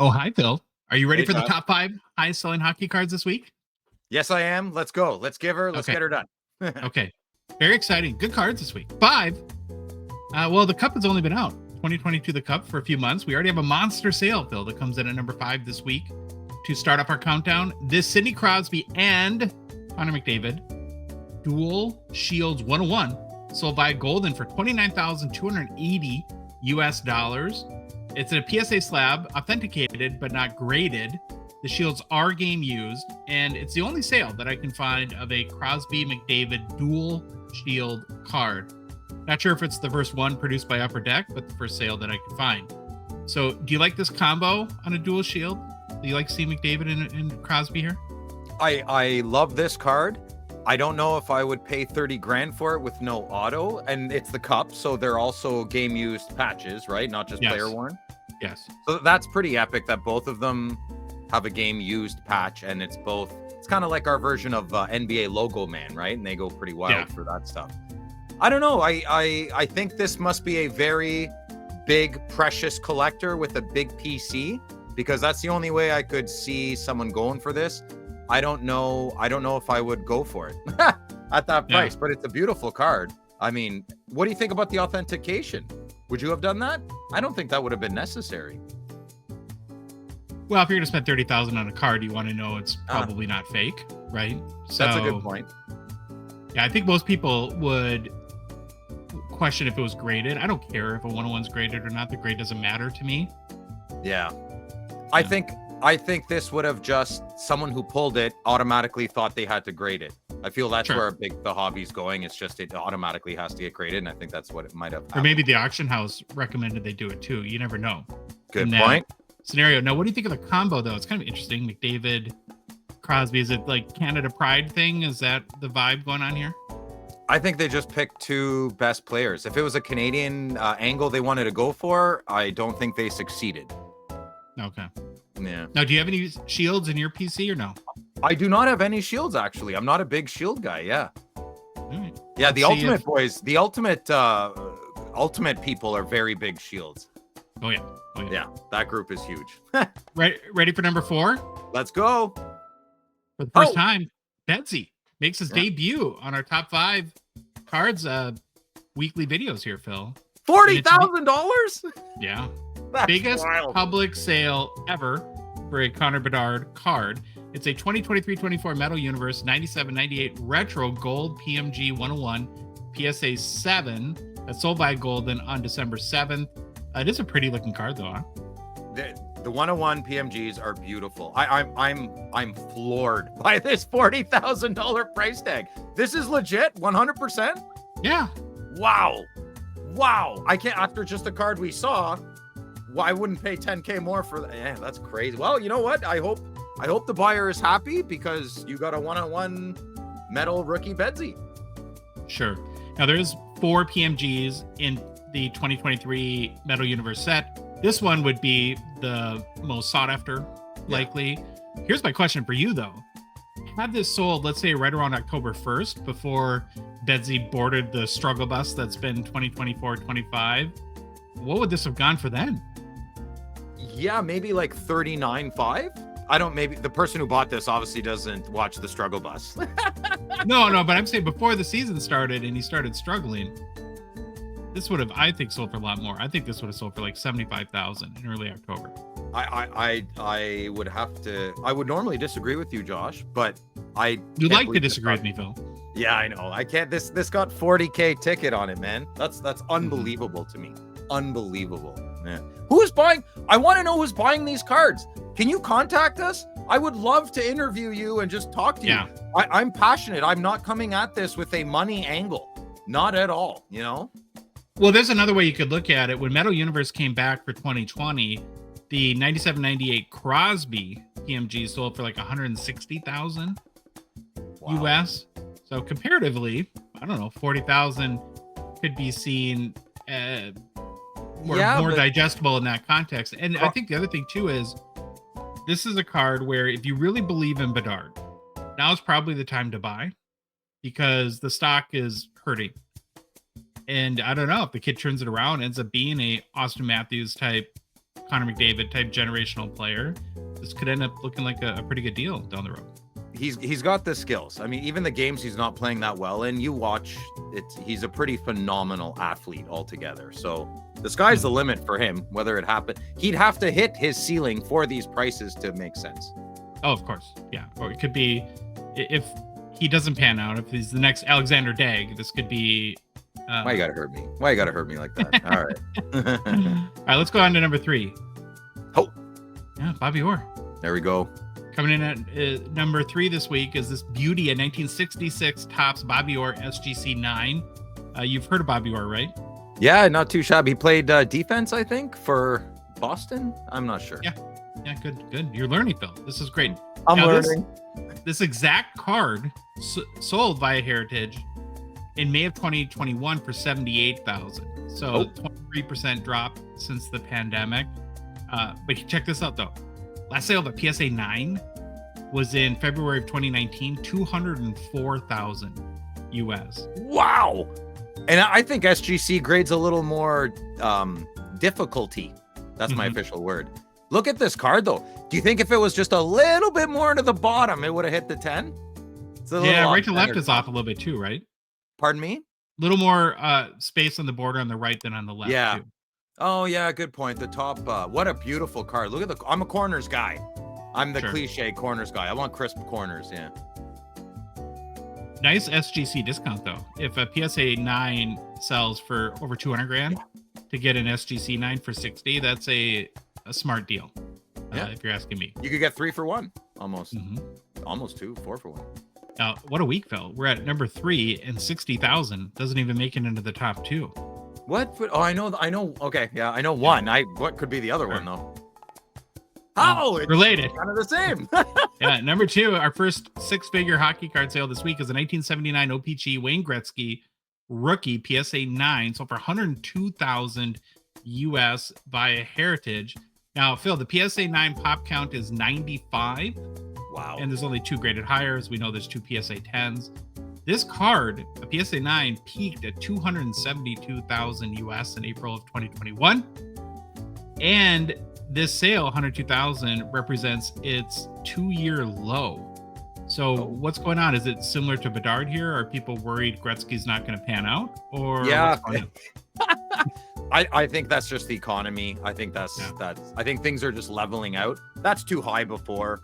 Oh, hi, Phil. Are you ready Hey, for the Josh. top 5 highest selling hockey cards this week? Yes, I am. Let's go. Let's Okay. get her done. Okay. Very exciting. Good cards this week. 5. Well, the Cup has only been out. 2022, the Cup, for a few months. We already have a monster sale, Phil, that comes in at number 5 this week. To start off our countdown, this Sidney Crosby and Connor McDavid Dual Shields 101 sold by Golden for $29,280 US. It's in a PSA slab, authenticated but not graded. The shields are game used, and it's the only sale that I can find of a Crosby McDavid dual shield card. Not sure if it's the first one produced by Upper Deck, but the first sale that I could find. So, do you like this combo on a dual shield? Do you like to see McDavid and Crosby here? I love this card. I don't know if I would pay 30 grand for it with no auto, and it's the Cup, so they're also game used patches, right? Not just player worn. Yes. So that's pretty epic that both of them have a game used patch, and it's kind of like our version of NBA Logo Man, right? And they go pretty wild for that stuff. I don't know. I think this must be a very big, precious collector with a big PC, because that's the only way I could see someone going for this. I don't know if I would go for it at that price, but it's a beautiful card. I mean, what do you think about the authentication? Would you have done that? I don't think that would have been necessary. Well, if you're going to spend $30,000 on a card, you want to know it's probably not fake, right? So that's a good point. Yeah, I think most people would question if it was graded. I don't care if a 101's graded or not. The grade doesn't matter to me. Yeah. I think this would have just someone who pulled it automatically thought they had to grade it. I feel that's where the hobby's going. It's just it automatically has to get graded, and I think that's what it might have happened. Or maybe the auction house recommended they do it too. You never know. Good point. Scenario. Now, what do you think of the combo though? It's kind of interesting. McDavid, Crosby. Is it like Canada Pride thing? Is that the vibe going on here? I think they just picked two best players. If it was a Canadian angle they wanted to go for, I don't think they succeeded. Okay. Yeah. Now, do you have any shields in your PC or no? I do not have any shields, actually. I'm not a big shield guy. Yeah. All right. Yeah, the ultimate boys, the ultimate people are very big shields. Oh yeah. Yeah, that group is huge. Ready for number 4? Let's go. For the first time, Bedzy makes his debut on our top 5 cards weekly videos here, Phil. $40,000? Yeah. That's biggest wild. Public sale ever for a Connor Bedard card. It's a 2023-24 Metal Universe 97-98 Retro Gold PMG 101 PSA 7 that's sold by Golden on December 7th. It is a pretty looking card though, huh? The 101 PMGs are beautiful. I'm floored by this $40,000 price tag. This is legit, 100%. Yeah. Wow. I can't, after just a card we saw. Well, I wouldn't pay 10K more for that. Yeah, that's crazy. Well, you know what? I hope the buyer is happy because you got a 101 metal rookie Bedzy. Sure. Now there's 4 PMGs in the 2023 Metal Universe set. This one would be the most sought after, likely. Here's my question for you though. Had this sold, let's say right around October 1st, before Bedzy boarded the struggle bus that's been 2024-25, what would this have gone for then? Yeah, maybe like 39.5. Maybe the person who bought this obviously doesn't watch the struggle bus. No, but I'm saying before the season started and he started struggling, this would have, I think, sold for a lot more. I think this would have sold for like 75,000 in early October. I would normally disagree with you, Josh, but you like to disagree with me, Phil. Yeah, I know. I can't. This got 40K ticket on it, man. That's unbelievable to me. Unbelievable, man. Who is buying? I want to know who's buying these cards. Can you contact us? I would love to interview you and just talk to you. I'm passionate. I'm not coming at this with a money angle. Not at all, you know? Well, there's another way you could look at it. When Metal Universe came back for 2020, the 97-98 Crosby PMG sold for like 160,000 US. So comparatively, I don't know, 40,000 could be seen more digestible in that context. And I think the other thing too is this is a card where if you really believe in Bedard, now is probably the time to buy because the stock is hurting. And I don't know if the kid turns it around, ends up being a Austin Matthews type Connor McDavid type generational player, this could end up looking like a pretty good deal down the road. He's got the skills. I mean, even the games he's not playing that well in, you watch it, he's a pretty phenomenal athlete altogether. So the sky's the limit for him, whether it happened. He'd have to hit his ceiling for these prices to make sense. Oh, of course. Yeah. Or it could be, if he doesn't pan out, if he's the next Alexander Daigle, this could be... Why you gotta hurt me? Why you gotta hurt me like that? All right. All right, let's go on to number 3. Oh. Yeah, Bobby Orr. There we go. Coming in at number 3 this week is this beauty, a 1966 Topps Bobby Orr SGC 9. You've heard of Bobby Orr, right? Yeah, not too shabby. He played defense, I think, for Boston. I'm not sure. Yeah, good. You're learning, Phil. This is great. I'm learning. This exact card sold via Heritage in May of 2021 for $78,000. So 23% drop since the pandemic. But check this out, though. Last sale of a PSA 9 was in February of 2019, $204,000 US. Wow. And I think SGC grades a little more difficulty. That's my official word. Look at this card, though. Do you think if it was just a little bit more to the bottom, it would have hit the 10? Yeah, right to left is off a little bit too, right? Pardon me? A little more space on the border on the right than on the left. Yeah. Too. Oh, yeah, good point. The top, what a beautiful card. Look at I'm a corners guy. I'm the cliche corners guy. I want crisp corners, yeah. Nice SGC discount, though. If a PSA 9 sells for over $200,000, to get an SGC 9 for $60, that's a smart deal, if you're asking me. You could get 3 for 1, almost. Almost 2, 4 for 1. Now, what a week, Phil. We're at number 3 and 60,000 doesn't even make it into the top 2. What? Oh, I know. Okay, yeah, I know one. What could be the other one though? Oh, it's related. Kind of the same. Yeah, number 2, our first 6-figure hockey card sale this week is a 1979 O-Pee-Chee Wayne Gretzky rookie PSA 9, sold for $102,000 US via Heritage. Now, Phil, the PSA 9 pop count is 95. Wow. And there's only 2 graded higher. As we know, there's 2 PSA 10s. This card, a PSA 9, peaked at $272,000 US in April of 2021. And this sale, $102,000, represents its 2-year low. So what's going on? Is it similar to Bedard here? Are people worried Gretzky's not going to pan out? Or yeah. I think that's just the economy. I think that's I think things are just leveling out. That's too high before.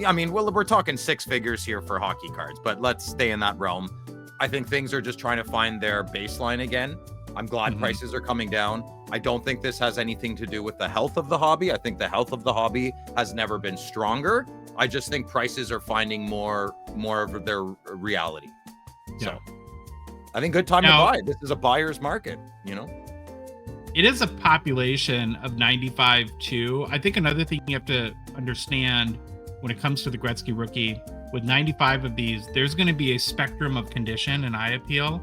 I mean, we're talking 6 figures here for hockey cards, but let's stay in that realm. I think things are just trying to find their baseline again. I'm glad prices are coming down. I don't think this has anything to do with the health of the hobby. I think the health of the hobby has never been stronger. I just think prices are finding more of their reality. So I think good time to buy. This is a buyer's market, you know? It is a population of 95 too. I think another thing you have to understand when it comes to the Gretzky rookie, with 95 of these, there's going to be a spectrum of condition and eye appeal.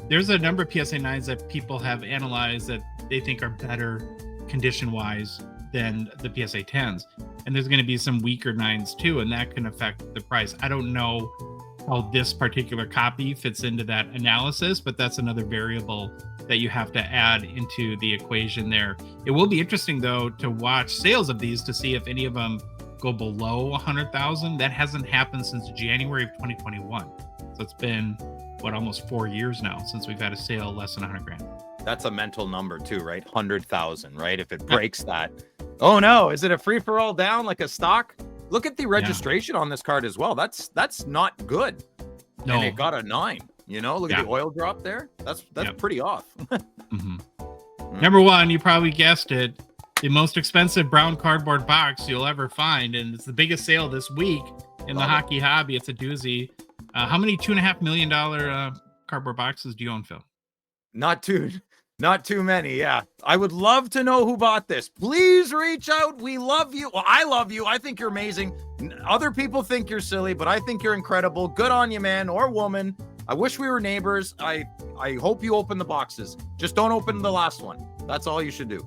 There's a number of PSA 9s that people have analyzed that they think are better condition-wise than the PSA 10s. And there's going to be some weaker 9s too, and that can affect the price. I don't know how this particular copy fits into that analysis, but that's another variable that you have to add into the equation there. It will be interesting, though, to watch sales of these to see if any of them go below 100,000. That hasn't happened since January of 2021. So it's been almost 4 years now since we've had a sale less than 100 grand. That's a mental number too, right? 100,000, right? If it breaks that, oh no, is it a free for all down like a stock? Look at the registration on this card as well. That's not good. No, and it got a 9. You know, look at the oil drop there. That's pretty off. Number 1, you probably guessed it. The most expensive brown cardboard box you'll ever find, and it's the biggest sale this week in the hockey hobby. It's a doozy. How many $2.5 million cardboard boxes do you own, Phil? Not too many. Yeah, I would love to know who bought this. Please reach out. We love you. Well, I love you. I think you're amazing. Other people think you're silly, but I think you're incredible. Good on you, man or woman. I wish we were neighbors. I hope you open the boxes. Just don't open the last one. That's all you should do.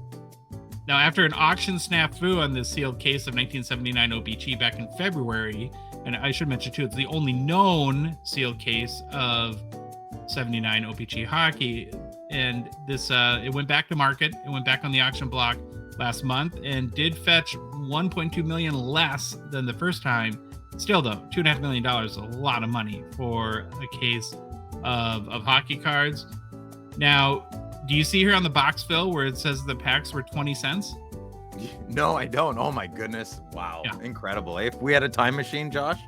Now, after an auction snafu on this sealed case of 1979 O-Pee-Chee back in February, and I should mention too, it's the only known sealed case of 79 O-Pee-Chee hockey, and this it went back to market. It went back on the auction block last month and did fetch 1.2 million less than the first time. Still though, $2.5 million is a lot of money for a case of hockey cards. Now, do you see here on the box, Phil, where it says the packs were 20 cents? No, I don't. Oh my goodness. Wow. Yeah. Incredible. If we had a time machine, Josh.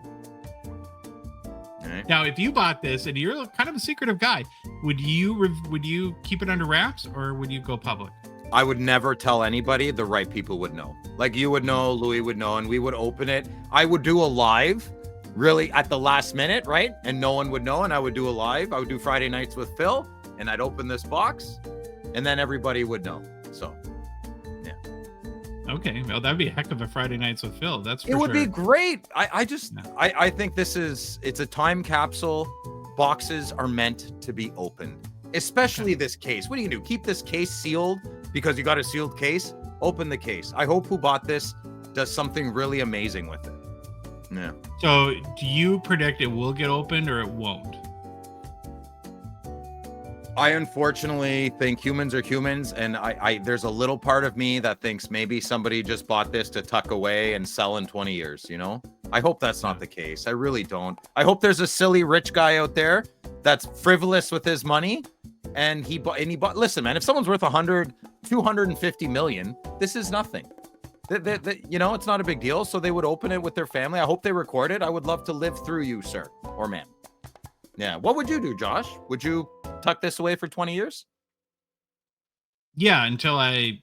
Right. Now, if you bought this and you're kind of a secretive guy, would you keep it under wraps or would you go public? I would never tell anybody. The right people would know. Like you would know, Louis would know, and we would open it. I would do a live really at the last minute, right? And no one would know, and I would do a live. I would do Friday nights with Phil, and I'd open this box, and then everybody would know. So, yeah. Okay, well, that'd be a heck of a Friday nights with Phil. That's for sure. It would be great. I think it's a time capsule. Boxes are meant to be opened, especially this case. What are you gonna do? Keep this case sealed because you got a sealed case? Open the case. I hope who bought this does something really amazing with it. Yeah. So do you predict it will get opened or it won't? I unfortunately think humans are humans, and I there's a little part of me that thinks maybe somebody just bought this to tuck away and sell in 20 years, you know? I hope that's not the case. I really don't. I hope there's a silly rich guy out there that's frivolous with his money and he bought, listen, man, if someone's worth 100, 250 million, this is nothing. You know, it's not a big deal. So they would open it with their family. I hope they record it. I would love to live through you, sir or ma'am. Yeah. What would you do, Josh? Would you tuck this away for 20 years? Yeah, until I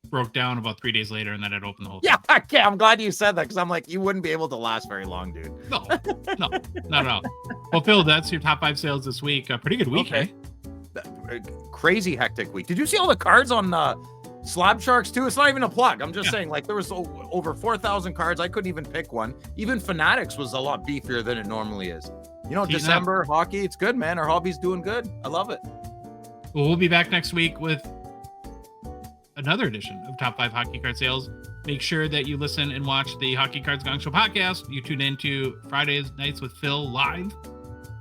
broke down about 3 days later and then I'd open the whole thing. Yeah, okay, I'm glad you said that because I'm like, you wouldn't be able to last very long, dude. No, not at all. Well, Phil, that's your top 5 sales this week. A pretty good week, okay. Crazy hectic week. Did you see all the cards on Slab Sharks too? It's not even a plug. I'm just saying, like, there was over 4,000 cards. I couldn't even pick one. Even Fanatics was a lot beefier than it normally is. You know, December hockey, it's good, man. Our hobby's doing good. I love it. Well, we'll be back next week with another edition of Top 5 Hockey Card Sales. Make sure that you listen and watch the Hockey Cards Gongshow podcast. You tune into Fridays Nights with Phil live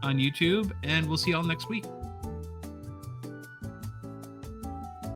on YouTube, and we'll see you all next week.